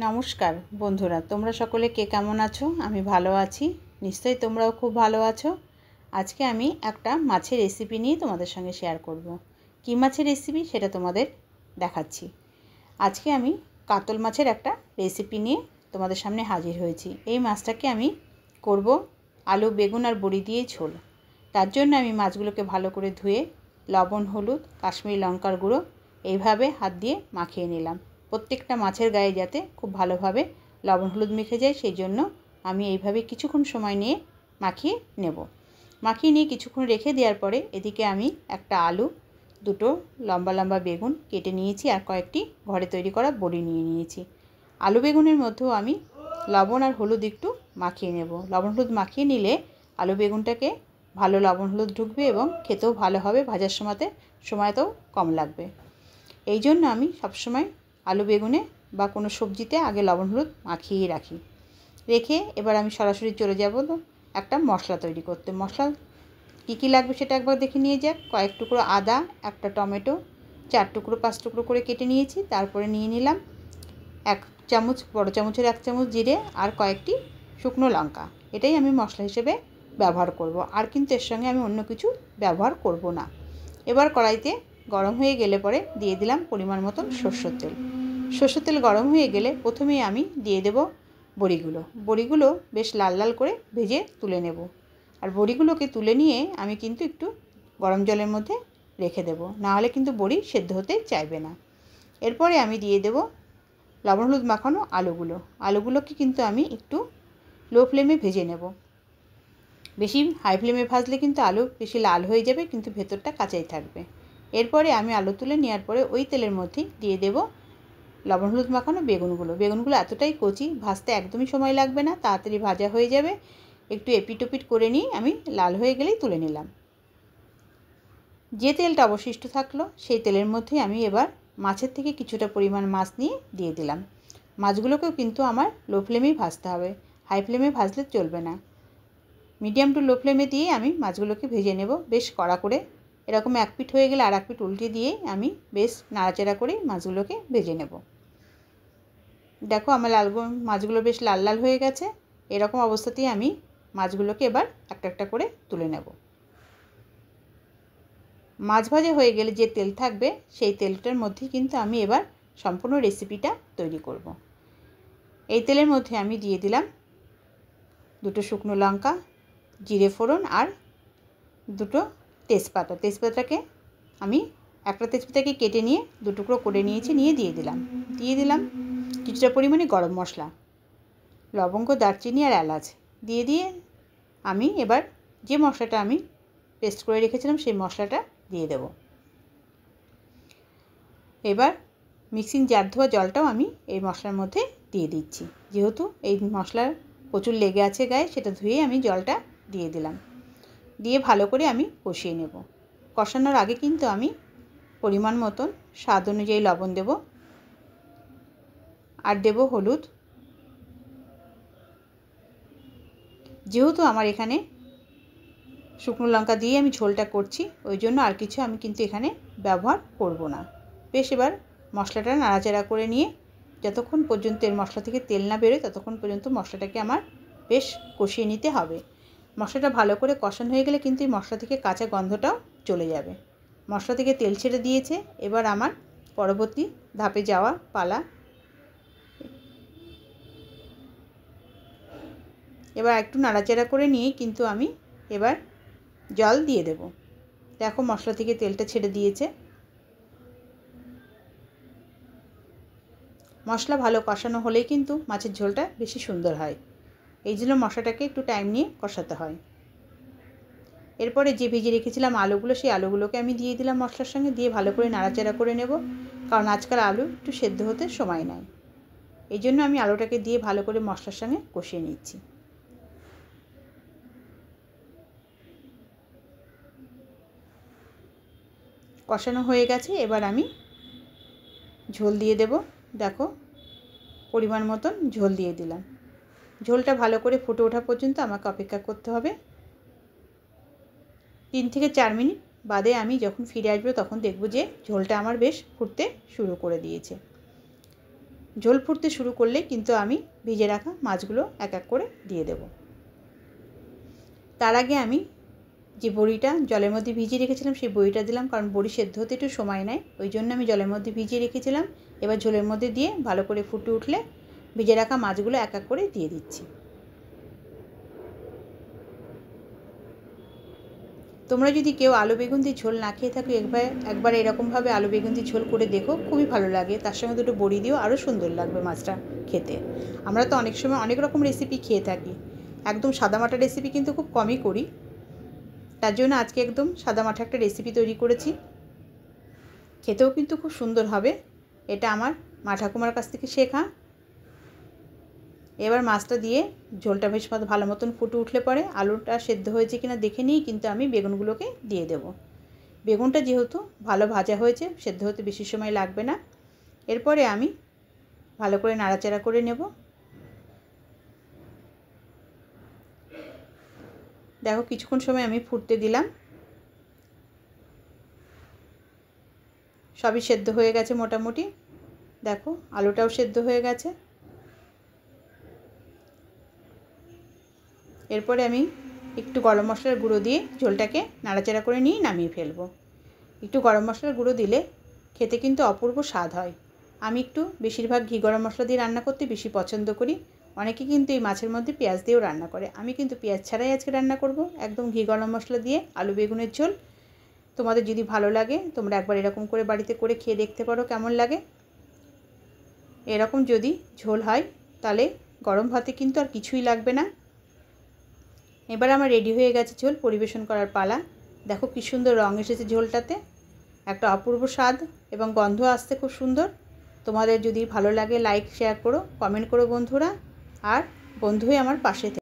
নমস্কার বন্ধুরা, তোমরা সকলে কে কেমন আছো? আমি ভালো আছি, নিশ্চয়ই তোমরাও খুব ভালো আছো। আজকে আমি একটা মাছের রেসিপি নিয়ে তোমাদের সঙ্গে শেয়ার করব। কী মাছের রেসিপি সেটা তোমাদের দেখাচ্ছি। আজকে আমি কাতল মাছের একটা রেসিপি নিয়ে তোমাদের সামনে হাজির হয়েছি। এই মাছটাকে আমি করব আলু, বেগুন আর বড়ি দিয়ে ঝোল। তার জন্য আমি মাছগুলোকে ভালো করে ধুয়ে লবণ, হলুদ, কাশ্মীরি লঙ্কার গুঁড়ো এইভাবে হাত দিয়ে মাখিয়ে নিলাম। প্রত্যেকটা মাছের গায়ে যাতে খুব ভালোভাবে লবণ হলুদ মেখে যায়, সেই জন্য আমি এইভাবে কিছুক্ষণ সময় নিয়ে মাখিয়ে নেব। মাখিয়ে নিয়ে কিছুক্ষণ রেখে দেওয়ার পরে এদিকে আমি একটা আলু, দুটো লম্বা লম্বা বেগুন কেটে নিয়েছি আর কয়েকটি ঘরে তৈরি করা বড়ি নিয়ে নিয়েছি। আলু বেগুনের মধ্যেও আমি লবণ আর হলুদ একটু মাখিয়ে নেব। লবণ হলুদ মাখিয়ে নিলে আলু বেগুনটাকে ভালো লবণ হলুদ ঢুকবে এবং খেতেও ভালো হবে, ভাজার সময়তেও কম লাগবে। এই জন্য আমি সবসময় আলু বেগুনে বা কোনো সবজিতে আগে লবণ হলুদ মাখিয়ে রাখি। রেখে এবার আমি সরাসরি চলে যাব একটা মশলা তৈরি করতে। মশলা কী কী লাগবে সেটা একবার দেখে নিয়ে যাক। কয়েক টুকরো আদা, একটা টমেটো, 4 টুকরো 5 টুকরো করে কেটে নিয়েছি। তারপরে নিয়ে নিলাম 1 চামচ, বড় চামচের 1 চামচ জিরে আর কয়েকটি শুকনো লঙ্কা। এটাই আমি মশলা হিসেবে ব্যবহার করব, আর কিন্তু এর সঙ্গে আমি অন্য কিছু ব্যবহার করব না। এবার কড়াইতে গরম হয়ে গেলে পরে দিয়ে দিলাম পরিমাণ মতন সরষের তেল। সরষের তেল গরম হয়ে গেলে প্রথমেই আমি দিয়ে দেব বড়িগুলো বেশ লাল লাল করে ভেজে তুলে নেব। আর বড়িগুলোকে তুলে নিয়ে আমি কিন্তু একটু গরম জলের মধ্যে রেখে দেব, নাহলে কিন্তু বড়ি সেদ্ধ হতে চাইবে না। এরপরে আমি দিয়ে দেব লবণ হলুদ মাখানো আলুগুলোকে কিন্তু আমি একটু লো ফ্লেমে ভেজে নেব। বেশি হাই ফ্লেমে ভাজলে কিন্তু আলু বেশি লাল হয়ে যাবে, কিন্তু ভেতরটা কাঁচাই থাকবে। এরপরে আমি আলু তুলে নেওয়ার পরে ওই তেলের মধ্যেই দিয়ে দেব লবণ হলুদ মাখানো বেগুনগুলো এতটাই কচি, ভাজতে একদমই সময় লাগবে না, তাড়াতাড়ি ভাজা হয়ে যাবে। একটু এপিট ওপিট করে নিয়ে আমি লাল হয়ে গেলেই তুলে নিলাম। যে তেলটা অবশিষ্ট থাকলো সেই তেলের মধ্যেই আমি এবার মাছের থেকে কিছুটা পরিমাণ মাছ নিয়ে দিয়ে দিলাম। মাছগুলোকেও কিন্তু আমার লো ফ্লেমেই ভাজতে হবে, হাই ফ্লেমে ভাজলে চলবে না। মিডিয়াম টু লো ফ্লেমে দিয়ে আমি মাছগুলোকে ভেজে নেব বেশ কড়া করে। এরকম এক পিঠ হয়ে গেলে আর এক পিঠ উল্টে দিয়ে আমি বেশ নাড়াচাড়া করে মাছগুলোকে ভেজে নেব। দেখো আমার মাছগুলো বেশ লাল লাল হয়ে গেছে। এরকম অবস্থাতেই আমি মাছগুলোকে এবার একটা একটা করে তুলে নেব। মাছ ভাজা হয়ে গেলে যে তেল থাকবে সেই তেলটার মধ্যে কিন্তু আমি এবার সম্পূর্ণ রেসিপিটা তৈরি করব। এই তেলের মধ্যে আমি দিয়ে দিলাম 2টো শুকনো লঙ্কা, জিরে ফোড়ন আর 2টো তেজপাতাকে আমি একটা তেজপাতাকে কেটে নিয়ে 2 টুকরো করে নিয়েছি, নিয়ে দিয়ে দিলাম কিছুটা পরিমাণে গরম মশলা, লবঙ্গ, দারচিনি আর এলাচ দিয়ে আমি এবার যে মশলাটা আমি পেস্ট করে রেখেছিলাম সেই মশলাটা দিয়ে দেব। এবার মিক্সিং জার ধোয়া জলটাও আমি এই মশলার মধ্যে দিয়ে দিচ্ছি। যেহেতু এই মশলার প্রচুর লেগে আছে গায়ে, সেটা ধুয়ে আমি জলটা দিয়ে দিলাম। দিয়ে ভালো করে আমি কষিয়ে নেব। কষানোর আগে কিন্তু আমি পরিমাণ মতন স্বাদ অনুযায়ী লবণ দেব আর দেব হলুদ। যেহেতু আমার এখানে শুকনো লঙ্কা দিয়ে আমি ঝোলটা করছি, ওই জন্য আর কিছু আমি কিন্তু এখানে ব্যবহার করব না। বেশ এবার মশলাটা নাড়াচাড়া করে নিয়ে যতক্ষণ পর্যন্ত এর মশলা থেকে তেল না বেরোয় ততক্ষণ পর্যন্ত মশলাটাকে আমার বেশ কষিয়ে নিতে হবে। মশলাটা ভালো করে কষানো হয়ে গেলে কিন্তু এই মশলা থেকে কাঁচা গন্ধটাও চলে যাবে। মশলা থেকে তেল ছেড়ে দিয়েছে, এবার আমার পরবর্তী ধাপে যাওয়া পালা। এবার একটু নাড়াচাড়া করে নিয়ে কিন্তু আমি এবার জল দিয়ে দেব। দেখো মশলা থেকে তেলটা ছেড়ে দিয়েছে। মশলা ভালো কষানো হলেই কিন্তু মাছের ঝোলটা বেশি সুন্দর হয়, এই জন্য মশলাটাকে একটু টাইম নিয়ে কষাতে হয়। এরপরে যে ভেজে রেখেছিলাম আলুগুলো, সেই আলুগুলোকে আমি দিয়ে দিলাম মশলার সঙ্গে, দিয়ে ভালো করে নাড়াচাড়া করে নেব, কারণ আজকাল আলু একটু সেদ্ধ হতে সময় নেয়। এই জন্য আমি আলুটাকে দিয়ে ভালো করে মশলার সঙ্গে কষিয়ে নিচ্ছি। কষানো হয়ে গেছে, এবার আমি ঝোল দিয়ে দেব। দেখো পরিমাণ মতন ঝোল দিয়ে দিলাম। ঝোলটা ভালো করে ফুটে ওঠা পর্যন্ত আমাকে অপেক্ষা করতে হবে। 3 থেকে 4 মিনিট বাদে আমি যখন ফিরে আসবো তখন দেখব যে ঝোলটা আমার বেশ ফুটতে শুরু করে দিয়েছে। ঝোল ফুটতে শুরু করলে কিন্তু আমি ভিজে রাখা মাছগুলো এক এক করে দিয়ে দেব। তার আগে আমি যে বড়িটা জলের মধ্যে ভিজিয়ে রেখেছিলাম সেই বড়িটা দিলাম, কারণ বড়ি সেদ্ধ হতে একটু সময় নেয়, ওই জন্য আমি জলের মধ্যে ভিজিয়ে রেখেছিলাম। এবার ঝোলের মধ্যে দিয়ে ভালো করে ফুটে উঠলে ভিজে রাখা মাছগুলো এক এক করে দিয়ে দিচ্ছি। তোমরা যদি কেউ আলু বেগুন দিয়ে ঝোল না খেয়ে থাকো, একবার এরকমভাবে আলু বেগুন দিয়ে ঝোল করে দেখো, খুবই ভালো লাগে। তার সঙ্গে দুটো বড়ি দিয়েও আরও সুন্দর লাগবে মাছটা খেতে। আমরা তো অনেক সময় অনেক রকম রেসিপি খেয়ে থাকি, একদম সাদামাটা রেসিপি কিন্তু খুব কমই করি। তার জন্য আজকে একদম সাদামাটা একটা রেসিপি তৈরি করেছি, খেতেও কিন্তু খুব সুন্দর হবে। এটা আমার মা ঠাকুমার কাছ থেকে শেখা। এবার মাছটা দিয়ে ঝোলটা বেশ ভালো মতন ফুটে উঠলে পরে আলুটা সেদ্ধ হয়েছে কিনা দেখে নিই কিন্তু আমি বেগুনগুলোকে দিয়ে দেব। বেগুনটা যেহেতু ভালো ভাজা হয়েছে, সেদ্ধ হতে বেশি সময় লাগবে না। এরপরে আমি ভালো করে নাড়াচাড়া করে নেব। দেখো কিছুক্ষণ সময় আমি ফুটতে দিলাম, সবই সেদ্ধ হয়ে গেছে মোটামুটি। দেখো আলুটাও সেদ্ধ হয়ে গেছে। এরপরে আমি একটু গরম মশলার গুঁড়ো দিয়ে ঝোলটাকে নাড়াচাড়া করে নিয়ে নামিয়ে ফেলবো। একটু গরম মশলার গুঁড়ো দিলে খেতে কিন্তু অপূর্ব স্বাদ হয়। আমি একটু বেশিরভাগ ঘি গরম মশলা দিয়ে রান্না করতে বেশি পছন্দ করি। অনেকে কিন্তু এই মাছের মধ্যে পেঁয়াজ দিয়েও রান্না করে, আমি কিন্তু পেঁয়াজ ছাড়াই আজকে রান্না করব, একদম ঘি গরম মশলা দিয়ে আলু বেগুনের ঝোল। তোমাদের যদি ভালো লাগে তোমরা একবার এরকম করে বাড়িতে করে খেয়ে দেখতে পারো কেমন লাগে। এরকম যদি ঝোল হয় তাহলে গরম ভাতে কিন্তু আর কিছুই লাগবে না। এবার আমার রেডি হয়ে গেছে ঝোল, পরিবেশন করার পালা। দেখো কি সুন্দর রঙ এসেছে ঝোলটাতে, একটা অপূর্ব স্বাদ এবং গন্ধ আসতে খুব সুন্দর। তোমাদের যদি ভালো লাগে লাইক শেয়ার করো, কমেন্ট করো বন্ধুরা, আর বন্ধু হয়ে আমার পাশে থেকো।